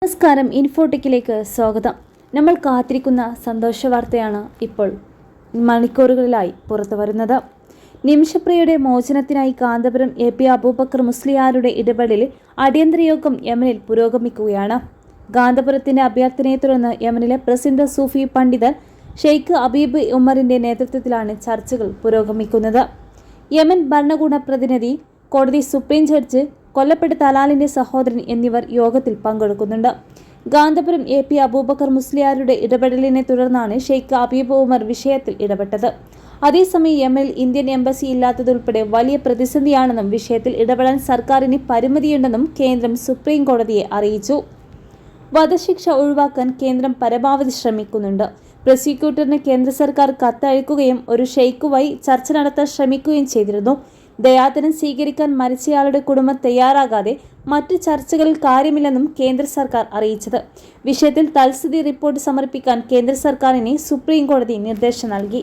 നമസ്കാരം, ഇൻഫോടെക്കിലേക്ക് സ്വാഗതം. നമ്മൾ കാത്തിരിക്കുന്ന സന്തോഷ വാർത്തയാണ് ഇപ്പോൾ മണിക്കൂറുകളിലായി പുറത്തു വരുന്നത്. നിമിഷപ്രിയയുടെ മോചനത്തിനായി കാന്തപുരം AP അബൂബക്കർ മുസ്ലിയാരുടെ ഇടപെടലിൽ അടിയന്തര യോഗം യമനിൽ പുരോഗമിക്കുകയാണ്. കാന്തപുരത്തിന്റെ അഭ്യർത്ഥനയെ തുടർന്ന് യമനിലെ പ്രസിദ്ധ സൂഫി പണ്ഡിതൻ ഷെയ്ഖ് അബീബ് ഉമറിന്റെ നേതൃത്വത്തിലാണ് ചർച്ചകൾ പുരോഗമിക്കുന്നത്. യമൻ ഭരണകൂട പ്രതിനിധി, കോടതി സുപ്രീം ജഡ്ജ്, കൊല്ലപ്പെട്ട തലാലിന്റെ സഹോദരൻ എന്നിവർ യോഗത്തിൽ പങ്കെടുക്കുന്നുണ്ട്. കാന്തപുരം AP അബൂബക്കർ മുസ്ലിയാരുടെ ഇടപെടലിനെ തുടർന്നാണ് ഷെയ്ഖ് അബീബ് ഉമർ വിഷയത്തിൽ ഇടപെട്ടത്. അതേസമയം യമനിൽ ഇന്ത്യൻ എംബസി ഇല്ലാത്തതുൾപ്പെടെ വലിയ പ്രതിസന്ധിയാണെന്നും വിഷയത്തിൽ ഇടപെടാൻ സർക്കാരിന് പരിമിതിയുണ്ടെന്നും കേന്ദ്രം സുപ്രീം കോടതിയെ അറിയിച്ചു. വധശിക്ഷ ഒഴിവാക്കാൻ കേന്ദ്രം പരമാവധി ശ്രമിക്കുന്നുണ്ട്. പ്രോസിക്യൂട്ടറിന് കേന്ദ്ര സർക്കാർ കത്തയക്കുകയും ഒരു ഷെയ്ഖുമായി ചർച്ച നടത്താൻ ശ്രമിക്കുകയും ചെയ്തിരുന്നു. ദയാദനം സ്വീകരിക്കാൻ മരിച്ചയാളുടെ കുടുംബം തയ്യാറാകാതെ മറ്റു ചർച്ചകളിൽ കാര്യമില്ലെന്നും കേന്ദ്ര സർക്കാർ അറിയിച്ചത്. വിഷയത്തിൽ തൽസ്ഥിതി റിപ്പോർട്ട് സമർപ്പിക്കാൻ കേന്ദ്ര സർക്കാരിന് സുപ്രീം കോടതി നിർദ്ദേശം നൽകി.